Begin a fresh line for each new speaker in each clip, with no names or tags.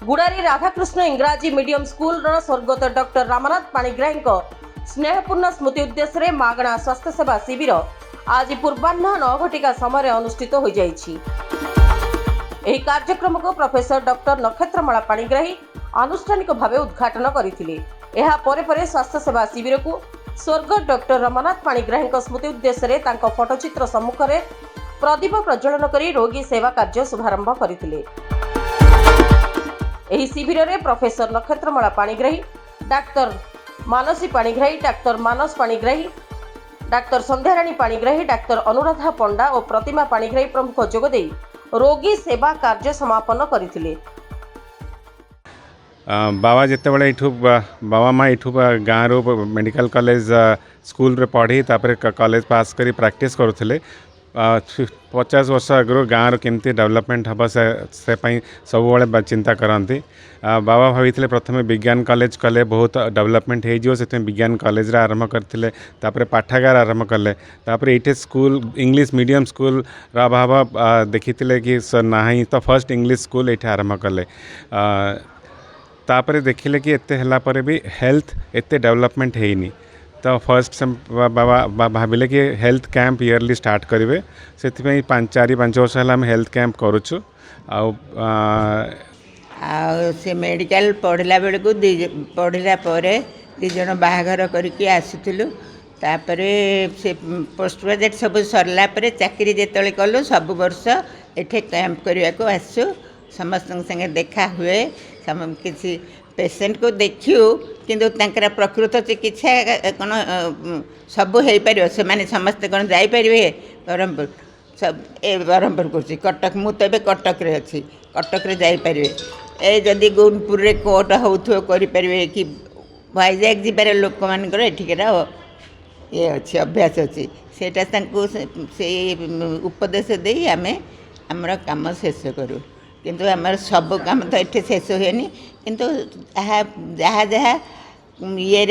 गुड़ारी राधाकृष्ण इंग्राजी medium school स्वर्गत doctor Ramnath Panigrahi स्नेहपूर्ण स्मृति उद्देश्य मागणा स्वास्थ्य सेवा शिविर आज पूर्वाह्न 9 घटिका समय अनुष्ठित हो जाइछि। एही कार्यक्रम को प्रोफेसर डॉक्टर नक्षत्रमाला पाणिग्राही आनुष्ठानिक भाव उद्घाटन करथिले। एहा परे स्वास्थ्य सेवा शिविर को स्वर्गत डॉक्टर रामनाथ पाणिग्राही स्मृति उद्देश्य तांको फोटोचित्र सम्मुख में प्रदीप प्रज्वलन करी रोगी सेवा कार्य शुभारंभ करथिले। एही शिविर में professor Nakshatramala Panigrahi, doctor Mansi Panigrahi, doctor Manas Panigrahi, doctor Sandhyarani Panigrahi, doctor Anuradha Panda और प्रतिमा पाणिग्राही प्रमुख जोगदे रोगी सेवा कार्य समापन करथिले।
बाबा जितेबाला यू बाबा माँ यू गाँव रू मेडिकल कॉलेज स्कूल रे पढ़ी तापर कॉलेज पास करी प्रैक्टिस करुले। 50 वर्ष आगु गाँव केमती डेवलपमेंट हम से सब चिंता करती। बाबा भाई प्रथम विज्ञान कॉलेज कले बहुत डेवलपमेंट हो विज्ञान कॉलेज आरंभ करते पाठागार आरंभ कले। ये स्कूल इंग्लिश मीडियम स्कूल अभाव देखी कि ना तो फर्स्ट इंग्लिश स्कूल ये आरंभ कले। तापर देखिले कि एते हला परे भी हेल्थ एते डेवलपमेंट हैनी तो फर्स्ट बाबा भाविले कि हेल्थ कैंप ईयरली स्टार्ट करेंगे। से 4-5 वर्ष है हेल्थ कैंप करुचु।
से मेडिकल पढ़ला बेल को पढ़ला दीज बाहाघर करके आसलु। तापर से पोस्ट ग्रेजुएट सब सरला चाकरी जिते कलु सब वर्ष एठे कैंप करने को आसु। समस्त संगे देखा हुए किसी पेसेंट को देखियो किंतु तांकर प्रकृत चिकित्सा कौन सब हो पार से माने समस्ते कौन जापर ब्रह्मपुर सब ब्रह्मपुर कर कटक मुझे कटक रे अच्छी कटक रे जापर ए जदि गुणपुर रे कोर्ट हो करें कि वाइजाग जीवार लोक मानकर एठिकार ये अच्छी अभ्यास अच्छी सेटा से उपदेश दे आम आमर काम शेष करूँ। किंतु आमर सब काम तो ये शेष हुए किंतु जहाँ जहाँ ये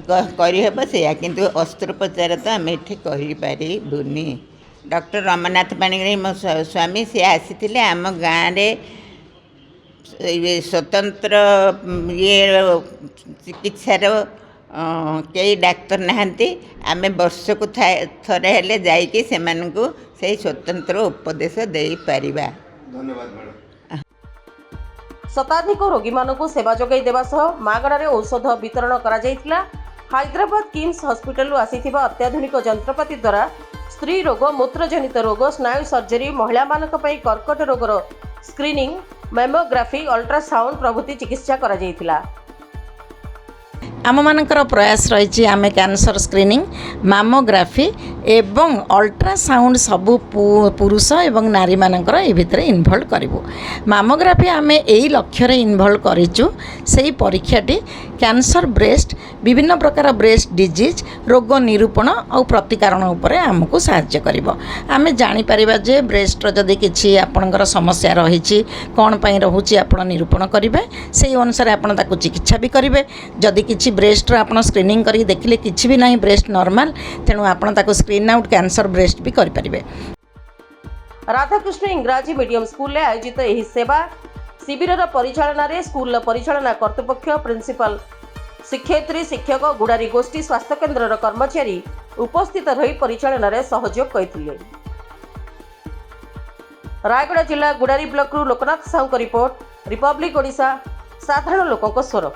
करहब से किंतु अस्त्रोपचार तो आम ये करें। डॉक्टर रमनाथ पाणिग्राही मो स्वामी सी आसी आम गाँव स्वतंत्र ये चिकित्सार कई डाक्तर नहांती आम वर्ष को थरे हेले जाइकी सेमानकु से स्वतंत्र उपदेश दे पारिबा।
धन्यवाद।
शताधिक रोगी मानकु सेवा जोगाई देवा सह मागणारे औषध वितरण करा जायतिला। हैदराबाद किम्स हॉस्पिटल आसीथिबा अत्याधुनिक जंत्रपाति द्वारा स्त्री रोग, मूत्रजनित रोग, स्नायु सर्जरी, महिला मानक पई कर्कट रोगर स्क्रीनिंग, मेमोग्राफी, अल्ट्रासाउंड प्रभृति चिकित्सा करा जायतिला।
आम मानकर प्रयास रही आम कैंसर स्क्रीनिंग, मामोग्राफी एवं अल्ट्रासाउंड सबू पुरुष एवं नारी मानकर ए भितर इनवॉल्व करूँ। मामोग्राफी आम यही लक्ष्य इनवॉल्व करूँ से परीक्षाटी कैंसर ब्रेस्ट विभिन्न प्रकार ब्रेस्ट डिजीज रोग निरूपण और प्रतिकारण उपरे आमको सहाय्य करिवो। आमे जानि परिबा जे ब्रेस्ट जदि किछि आपनकर समस्या रही कौन पई रहुछि आपण निरूपण करिवे से अनुसार आपण ताकू चिकित्सा भी करिवे। जदि किछि ब्रेस्ट आपण स्क्रीनिंग करी देखिले किछि भी नाही ब्रेस्ट नॉर्मल तेणु आपण ताकू स्क्रीन आउट कैंसर ब्रेस्ट भी करि परिवे।
राधाकृष्ण इंग्राजी मीडियम स्कूल आयोजित एही सेवा शिविर परिचालना रे स्कूल परिचालना कर्तृपक्ष, प्रिंसिपल, शिक्षयित्री, शिक्षक, गुड़ारी गोष्ठी स्वास्थ्य केन्द्र कर्मचारी उपस्थित रही परिचालन रे सहयोग करथिले। रायगड़ा जिला गुड़ारी ब्लॉक रु लोकनाथ साहू रिपोर्ट, रिपब्लिक ओडिशा, साधारण लोकों स्वर।